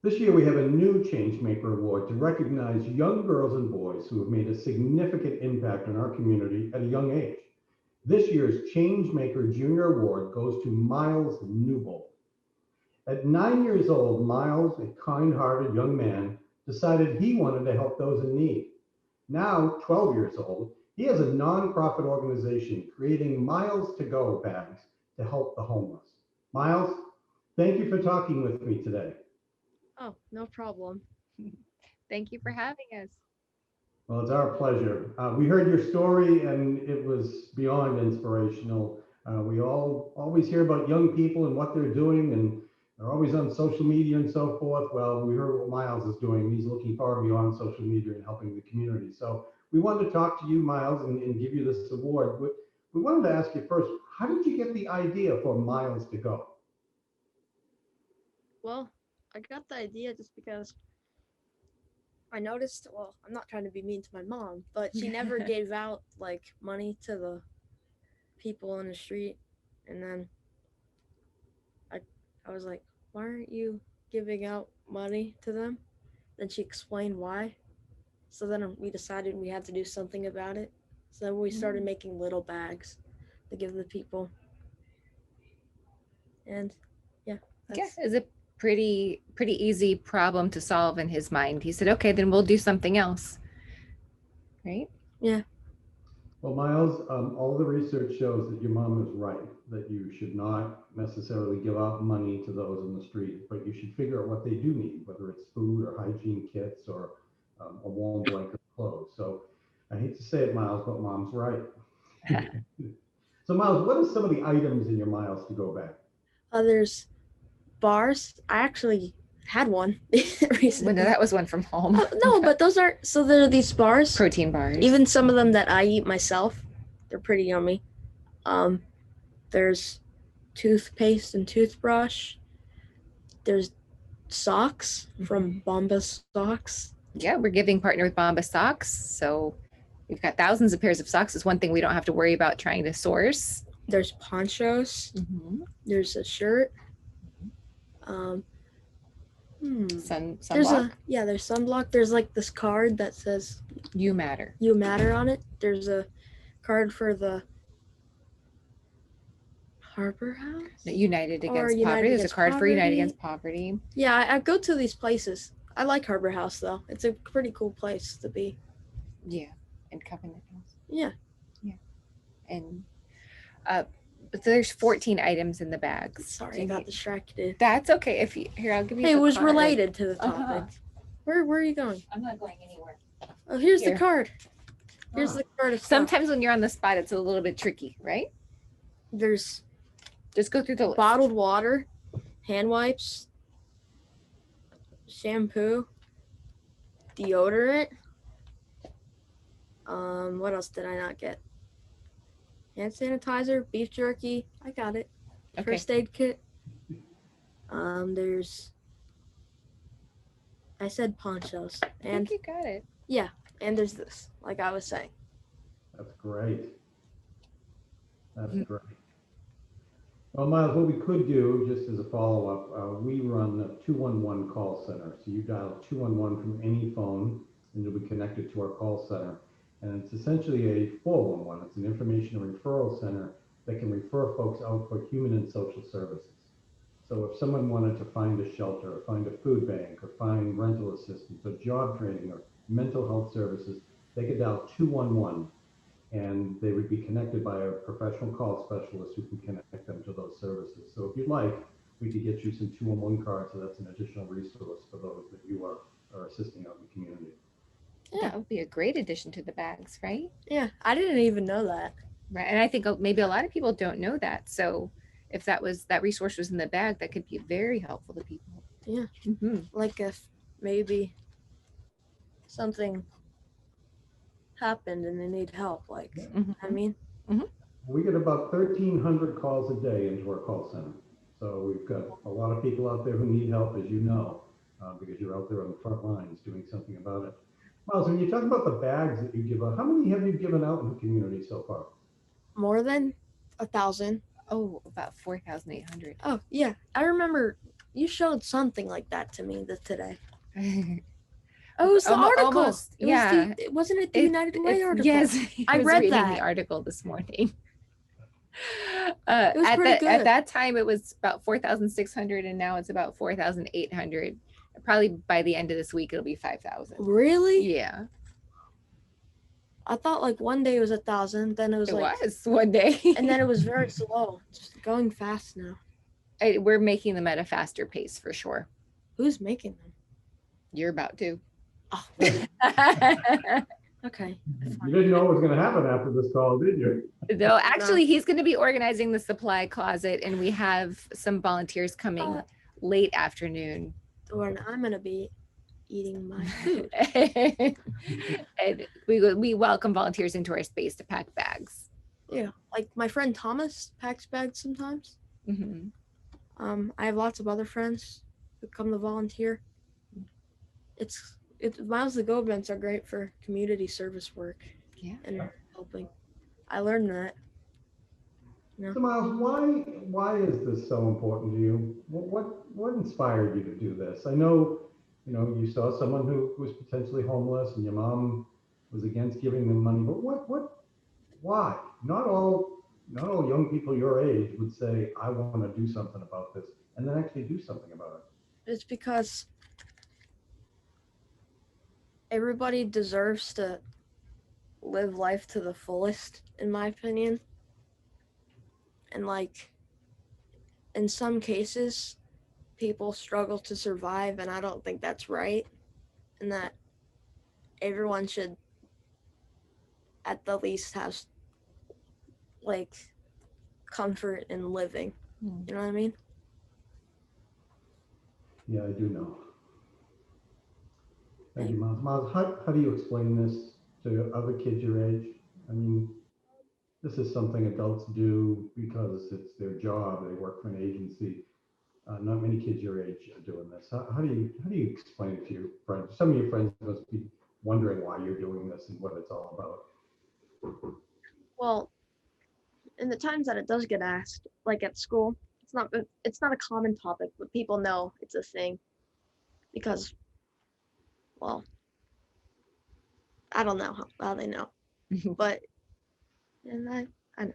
This year, we have a new Changemaker Award to recognize young girls and boys who have made a significant impact on our community at a young age. This year's Changemaker Junior Award goes to Miles Newbold. At 9 years old, Miles, a kind hearted young man, decided he wanted to help those in need. Now, 12 years old, he has a nonprofit organization creating Miles to Go bags to help the homeless. Miles, thank you for talking with me today. Oh, no problem. Thank you for having us. Well, it's our pleasure. We heard your story and it was beyond inspirational. We all always hear about young people and what they're doing, and they're always on social media and so forth. Well, we heard what Miles is doing. He's looking far beyond social media and helping the community. So we wanted to talk to you, Miles, and give you this award. We wanted to ask you first, how did you get the idea for Miles to Go? Well, I got the idea just because I noticed, well, I'm not trying to be mean to my mom, but she never gave out like money to the people on the street. And then I I was like, "Why aren't you giving out money to them?" Then she explained why. So then we decided we had to do something about it. So then we started making little bags to give the people. And yeah, Yeah, that's it's a pretty easy problem to solve in his mind. He said, "Okay, then we'll do something else." Right? yeah. Well, Miles, all the research shows that your mom is right, that you should not necessarily give out money to those in the street, but you should figure out what they do need, whether it's food or hygiene kits or a warm blanket of clothes. So I hate to say it, Miles, but mom's right. So, Miles, what are some of the items in your Miles to Go bag? There's bars. I actually had one Well, no, recently. that was one from home. No, but those aren't. So there are these bars. Protein bars. Even some of them that I eat myself, they're pretty yummy. Um, there's toothpaste and toothbrush. There's socks from Bombas Socks. Yeah, we're giving partner with Bombas socks. So we've got thousands of pairs of socks. It's one thing we don't have to worry about trying to source. There's ponchos. There's a shirt. Um, there's Sunblock. there's sunblock. There's like this card that says You matter. "You matter" on it. There's a card for the Harbor House. United Or Against United Poverty. There's a Against card for United Poverty. Against Poverty. Yeah, I go to these places. I like Harbor House though. It's a pretty cool place to be. Yeah, and Covenant House. Yeah. And but there's 14 items in the bags. Sorry, I got distracted. That's okay. If you here, I'll give you. Hey, the it was card. related to the Uh-huh. topic. Where are you going? I'm not going anywhere. Oh, here's Here. the card. Here's Ah. the card of stuff. Sometimes when you're on the spot, it's a little bit tricky, right? There's Just go through the list. bottled water, hand wipes, shampoo, deodorant. What else did I not get? Hand sanitizer, beef jerky. I got it. Okay. First aid kit. There's. I said ponchos, I and think you got it. and there's this. Like I was saying. That's great. That's great. Well, Miles, what we could do, just as a follow-up, we run a 211 call center. So you dial 211 from any phone, and you'll be connected to our call center. And it's essentially a 411. It's an information and referral center that can refer folks out for human and social services. So if someone wanted to find a shelter, or find a food bank, or find rental assistance, or job training, or mental health services, they could dial 211 and they would be connected by a professional call specialist who can connect them to those services. So if you'd like, we could get you some 211 cards, so that's an additional resource for those that you are assisting out in the community. Yeah. That would be a great addition to the bags, right? Yeah, I didn't even know that. Right. And I think maybe a lot of people don't know that. So if that resource was in the bag, that could be very helpful to people. Yeah. Mm-hmm. Like if maybe something happened and they need help. Like I mean, We get about 1,300 calls a day into our call center. So we've got a lot of people out there who need help, as you know, because you're out there on the front lines doing something about it. Miles, when you talk about the bags that you give out, how many have you given out in the community so far? more than 1,000. Oh, about 4,800. Oh yeah, I remember You showed something like that to me today. Oh, it was the Almo- article. almost, It was yeah. wasn't it the United Way article? Yes, I was read reading that. the article this morning. It was At pretty that at good. that time, it was about 4,600, and now it's about 4,800. Probably by the end of this week, it'll be 5,000. Really? Yeah, I thought like one day it was 1,000, then it was it like, was one day. and then it was very slow. It's going fast now. We're making them at a faster pace for sure. Who's making them? You're about to. Oh, okay. You didn't know what was gonna happen after this call, did you? No, actually, he's going to be organizing the supply closet, and we have some volunteers coming late afternoon. When I'm gonna be eating my food. And we welcome volunteers into our space to pack bags. Yeah, like my friend Thomas packs bags sometimes. Mhm. I have lots of other friends who come to volunteer. Miles to Go events are great for community service work Yeah. and helping. I learned that. So Miles, why is this so important to you? What inspired you to do this? I know, you saw someone who was potentially homeless and your mom was against giving them money, but why? Not all young people your age would say, I want to do something about this, and then actually do something about it. It's because everybody deserves to live life to the fullest, in my opinion. And like, in some cases, people struggle to survive, and I don't think that's right. And that everyone should at the least have like comfort in living. You know what I mean? Yeah, I do know. Thank you, Miles. Miles, how do you explain this to other kids your age? I mean, this is something adults do because it's their job. They work for an agency. Not many kids your age are doing this. How do you explain it to your friends? Some of your friends must be wondering why you're doing this and what it's all about. Well, in the times that it does get asked, like at school, it's not a common topic, but people know it's a thing because, well, I don't know how they know, but and I know.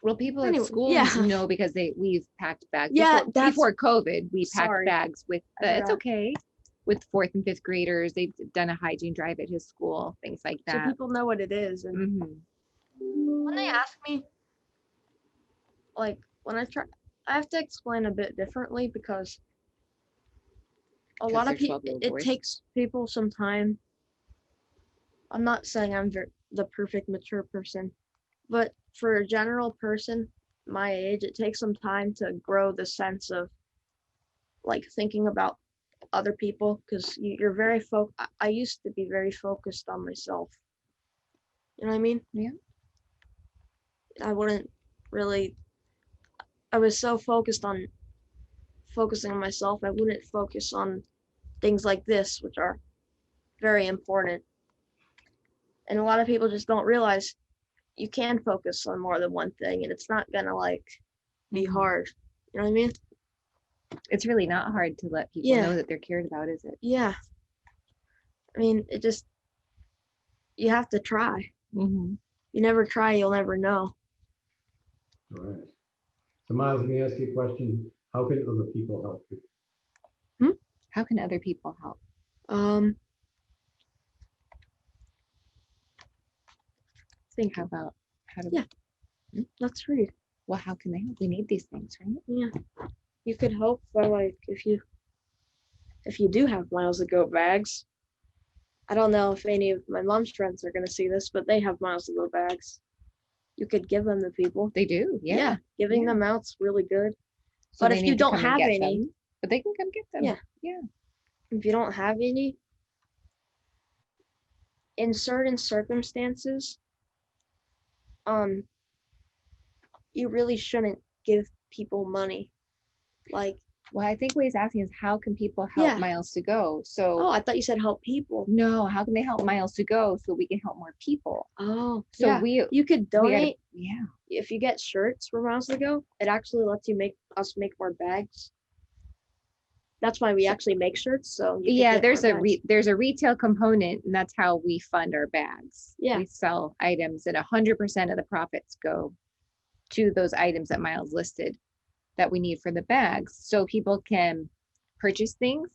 Well, people Anyway, at school yeah. know because we've packed bags. Yeah, before COVID, we packed Sorry. bags with I it's forgot. okay, with 4th and 5th graders. They've done a hygiene drive at his school, things like So that. people know what it is, and Mhm. when they ask me, like when I have to explain a bit differently because a lot they're of people, 12-year-old it boys. takes people some time. I'm not saying I'm the perfect mature person, but for a general person my age, it takes some time to grow the sense of like thinking about other people because you're very I used to be very focused on myself. You know what I mean? Yeah. I wouldn't really. I was so focusing on myself, I wouldn't focus on things like this, which are very important. And a lot of people just don't realize you can focus on more than one thing, and it's not gonna like be Mhm. hard. You know what I mean? It's really not hard to let people Yeah. know that they're cared about, is it? Yeah. I mean, you have to try. Mm-hmm. You never try, you'll never know. All right. So Miles, let me ask you a question. How can other people help you? How can other people help? Think How about how do Yeah. Let's read. well, how can they help? We need these things, right? Yeah. You could help by like if you do have Miles to Go bags. I don't know if any of my mom's friends are gonna see this, but they have Miles to Go bags. You could give them to people. They do, yeah. Giving Yeah. them out's really good. So But they if need you to don't come and have get any, them, but they can come get them. Yeah. Yeah. if you don't have any, in certain circumstances, you really shouldn't give people money. Like, Well, I think what he's asking is how can people help Yeah. Miles to Go? So oh, I thought you said help people. no, how can they help Miles to Go so we can help more people? Oh, So yeah. You could we gotta- donate. yeah. If you get shirts for Miles to Go, it actually lets you make more bags. That's why we actually make shirts. So you could Yeah, get there's more a bags. there's a retail component, and that's how we fund our bags. Yeah. We sell items, and 100% of the profits go to those items that Miles listed that we need for the bags. So people can purchase things,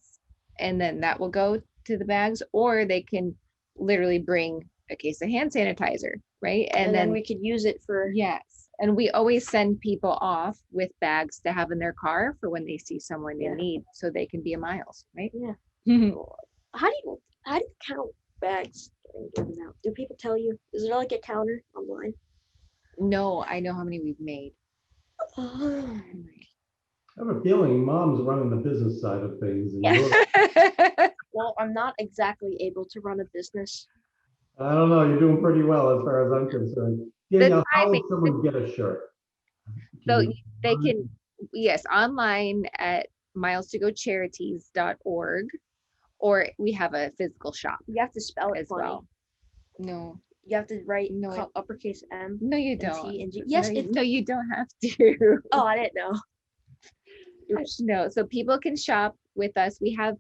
and then that will go to the bags, or they can literally bring a case of hand sanitizer, right? and then we could use it for yes, and we always send people off with bags to have in their car for when they see someone Yeah. in need, so they can be a Miles, right? Yeah. How do you count bags getting given out? Do people tell you? Is there like a counter online? No, I know how many we've made. Oh. I have a feeling mom's running the business side of things. And Yeah. you're- Well, I'm not exactly able to run a business. I don't know, you're doing pretty well as far as I'm concerned. Danielle, how timing- would someone get a shirt? So Can you- they can, yes, online at milestogocharities.org, or we have a physical shop You have to spell it as funny. well. No, You have to write No, uppercase M no, you and don't. T and G. Yes, no, it's. no, you don't have to. Oh, I didn't know. Oops. No, so people can shop with us. We have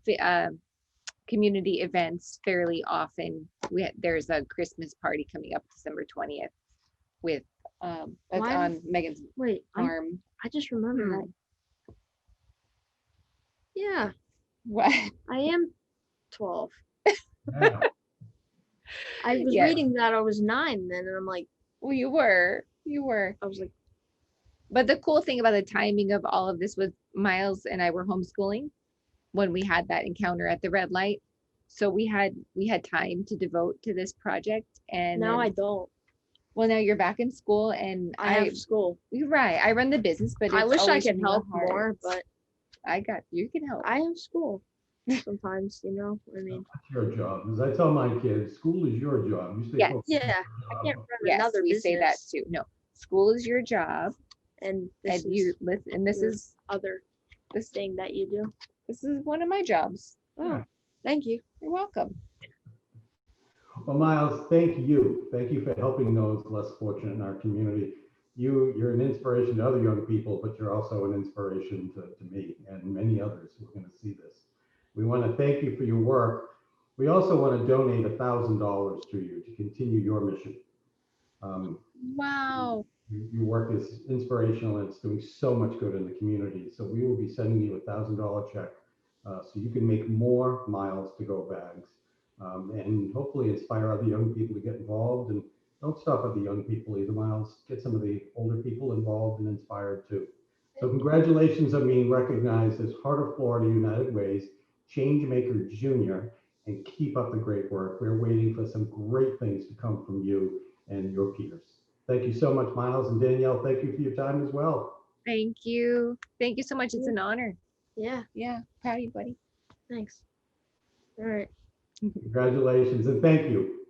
community events fairly often. There's a Christmas party coming up December 20th with that's Why- on Megan's Wait, farm. I just remembered Hmm. that. Yeah, What? I am 12. Yeah. I was Yes. reading that I was 9 then, and I'm like, Well, you were. I was like, But the cool thing about the timing of all of this was Miles and I were homeschooling when we had that encounter at the red light. So we had time to devote to this project. And now I then- don't. well, now you're back in school, and I have school. you're right. I run the business, but I it's wish I always could in the help heart. more, but You can help. I have school sometimes, I mean, It's your job. As I tell my kids, school is your job. You stay Yes. focused on yeah, your I job. can't run Yes, another we business. say that too. No, school is your job, And this and you is listen. And this your is other thing that you do. one of my jobs. Oh, Yeah. thank you. You're welcome. Well, Miles, thank you. Thank you for helping those less fortunate in our community. You're an inspiration to other young people, but you're also an inspiration to me and many others who are going to see this. We want to thank you for your work. We also want to donate $1,000 to you to continue your mission. Wow. Your work is inspirational and it's doing so much good in the community. So we will be sending you $1,000 check so you can make more Miles to Go bags and hopefully inspire other young people to get involved. And don't stop at the young people either, Miles. Get some of the older people involved and inspired too. So congratulations on being recognized as Heart of Florida United Way's Changemaker Junior, and keep up the great work. We're waiting for some great things to come from you and your peers. Thank you so much, Miles, and Danielle, thank you for your time as well. Thank you. Thank you so much. It's an honor. Yeah, Yeah. Proud of you, buddy. thanks. All right. Congratulations and thank you.